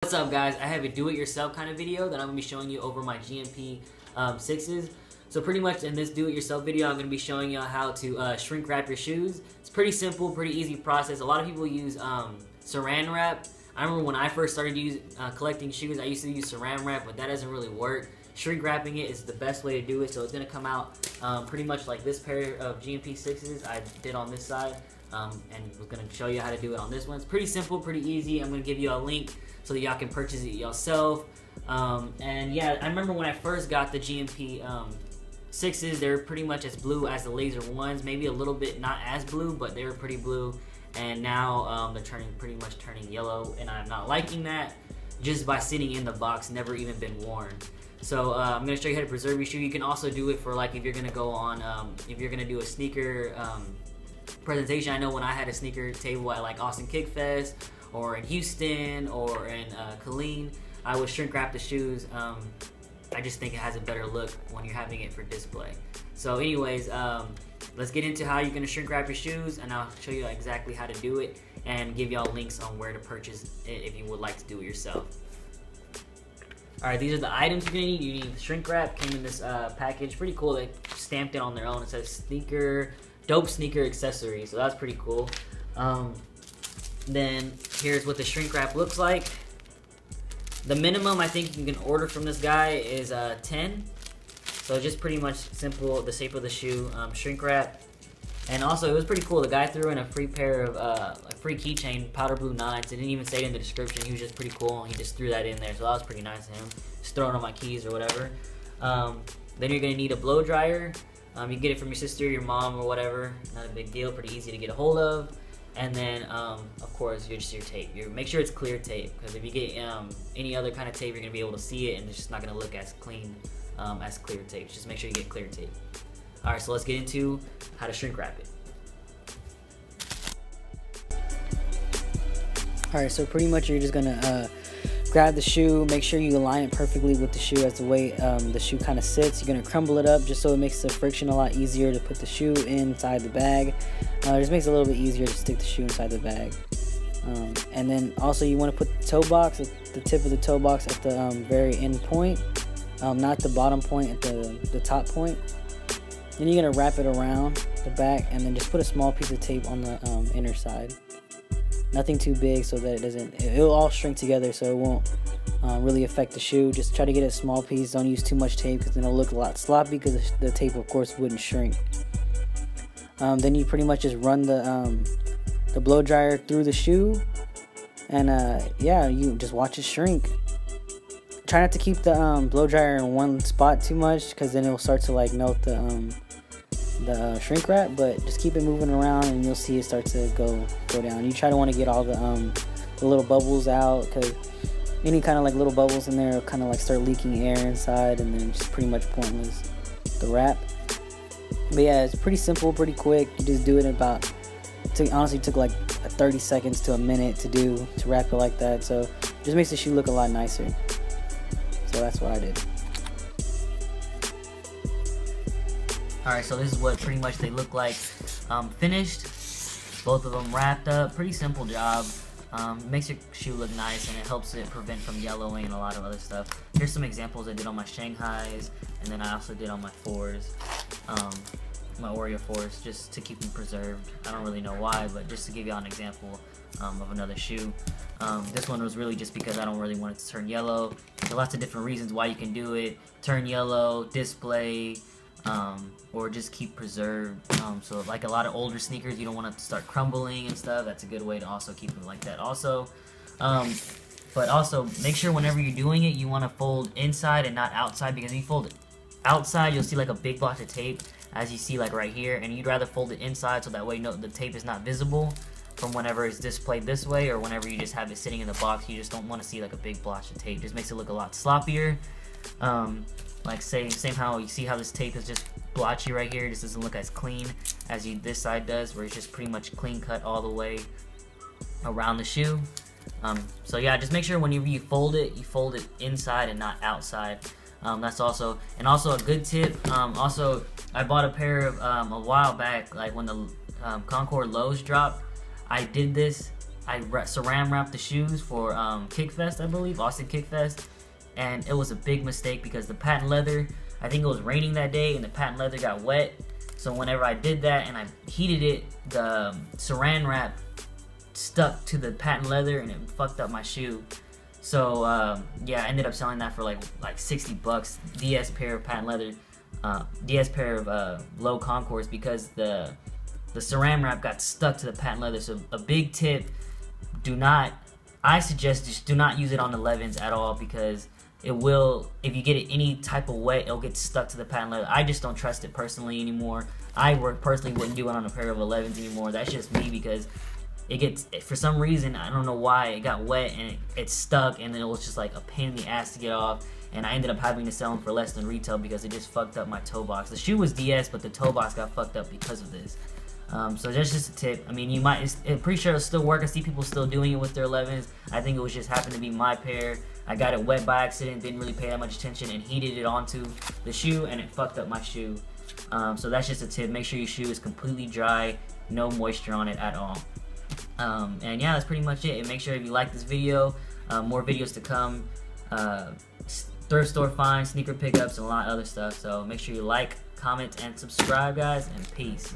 What's up, guys? I have a do-it-yourself kind of video that I'm going to be showing you over my GMP 6s. So pretty much in this do-it-yourself video, I'm going to be showing you how to shrink wrap your shoes. It's pretty simple, pretty easy process. A lot of people use saran wrap. I remember when I first started collecting shoes, I used to use saran wrap, but that doesn't really work. Shrink wrapping it is the best way to do it. So it's going to come out pretty much like this pair of GMP 6s I did on this side. And we're going to show you how to do it on this one. It's pretty simple, pretty easy. I'm going to give you a link so that y'all can purchase it yourself. And yeah, I remember when I first got the GMP 6s, they were pretty much as blue as the laser ones. Maybe a little bit not as blue, but they were pretty blue. And now they're pretty much turning yellow, and I'm not liking that just by sitting in the box, never even been worn. So I'm going to show you how to preserve your shoe. You can also do it for like if you're going to go on, if you're going to do a sneaker presentation. I know when I had a sneaker table at like Austin Kick Fest or in Houston or in Killeen, I would shrink wrap the shoes. I just think it has a better look when you're having it for display. So anyways, let's get into how you're going to shrink wrap your shoes, and I'll show you exactly how to do it and give y'all links on where to purchase it if you would like to do it yourself. Alright, these are the items you're going to need. You need shrink wrap, came in this package. Pretty cool. They stamped it on their own. It says dope sneaker accessory, so that's pretty cool. Then here's what the shrink wrap looks like. The minimum I think you can order from this guy is 10. So just pretty much simple, the shape of the shoe, shrink wrap. And also it was pretty cool. The guy threw in a free pair of a free keychain, powder blue 9s. It didn't even say it in the description. He was just pretty cool, and he just threw that in there. So that was pretty nice of him. Just throwing on my keys or whatever. Then you're gonna need a blow dryer. You can get it from your sister, your mom, or whatever. Not a big deal, pretty easy to get a hold of. And then, of course, your tape. Make sure it's clear tape, because if you get any other kind of tape, you're going to be able to see it, and it's just not going to look as clean as clear tape. Just make sure you get clear tape. Alright, so let's get into how to shrink wrap it. Alright, so pretty much you're just going to grab the shoe, make sure you align it perfectly with the shoe as the way the shoe kind of sits. You're going to crumble it up just so it makes the friction a lot easier to put the shoe inside the bag. It just makes it a little bit easier to stick the shoe inside the bag. And then also you want to put the toe box, the tip of the toe box at the very end point, not the bottom point, at the top point. Then you're going to wrap it around the back and then just put a small piece of tape on the inner side. Nothing too big so that it'll all shrink together, so it won't really affect the shoe. Just try to get a small piece. Don't use too much tape because then it'll look a lot sloppy, because the tape of course wouldn't shrink. Then you pretty much just run the blow dryer through the shoe, and yeah, you just watch it shrink. Try not to keep the blow dryer in one spot too much, because then it will start to like melt the shrink wrap, but just keep it moving around and you'll see it start to go down. You try to want to get all the little bubbles out, because any kind of like little bubbles in there will kind of like start leaking air inside, and then just pretty much pointless, the wrap. But yeah, it's pretty simple, pretty quick. You just do it in about, honestly took like 30 seconds to a minute to wrap it like that. So it just makes the shoe look a lot nicer. So that's what I did. Alright, so this is what pretty much they look like finished. Both of them wrapped up. Pretty simple job. Makes your shoe look nice, and it helps it prevent from yellowing and a lot of other stuff. Here's some examples I did on my Shanghais, and then I also did on my 4s. My Oreo 4s, just to keep them preserved. I don't really know why, but just to give you an example of another shoe. This one was really just because I don't really want it to turn yellow. There are lots of different reasons why you can do it. Turn yellow, display, or just keep preserved. So like a lot of older sneakers, you don't want it to start crumbling and stuff. That's a good way to also keep them like that also. But also make sure whenever you're doing it, you want to fold inside and not outside, because if you fold it outside, you'll see like a big block of tape, as you see like right here, and you'd rather fold it inside so that way the tape is not visible from whenever it's displayed this way, or whenever you just have it sitting in the box. You just don't want to see like a big blotch of tape. It just makes it look a lot sloppier. Like same how you see how this tape is just blotchy right here. This doesn't look as clean as this side does, where it's just pretty much clean cut all the way around the shoe. So yeah, just make sure whenever you fold it inside and not outside. That's also a good tip. Also, I bought a pair of a while back, like when the Concord lows dropped. I did this. saran wrapped the shoes for Kickfest, I believe, Austin Kickfest, and it was a big mistake because the patent leather, I think it was raining that day, and the patent leather got wet. So whenever I did that and I heated it, the saran wrap stuck to the patent leather and it fucked up my shoe. So yeah, I ended up selling that for like $60. DS pair of patent leather, DS pair of low concourse, because the saran wrap got stuck to the patent leather. So a big tip: I suggest just do not use it on the 11s at all, because it will, if you get it any type of wet, it'll get stuck to the patent leather. I just don't trust it personally anymore. I personally wouldn't do it on a pair of 11s anymore. That's just me, because it gets, for some reason, I don't know why, it got wet and it stuck, and then it was just like a pain in the ass to get off, and I ended up having to sell them for less than retail because it just fucked up my toe box. The shoe was DS, but the toe box got fucked up because of this. So that's just a tip. I mean, I'm pretty sure it'll still work. I see people still doing it with their 11s. I think it was just happened to be my pair. I got it wet by accident, didn't really pay that much attention, and heated it onto the shoe, and it fucked up my shoe. So that's just a tip. Make sure your shoe is completely dry, no moisture on it at all. And yeah, that's pretty much it. And make sure if you like this video, more videos to come. Thrift store finds, sneaker pickups, and a lot of other stuff. So make sure you like, comment, and subscribe, guys, and peace.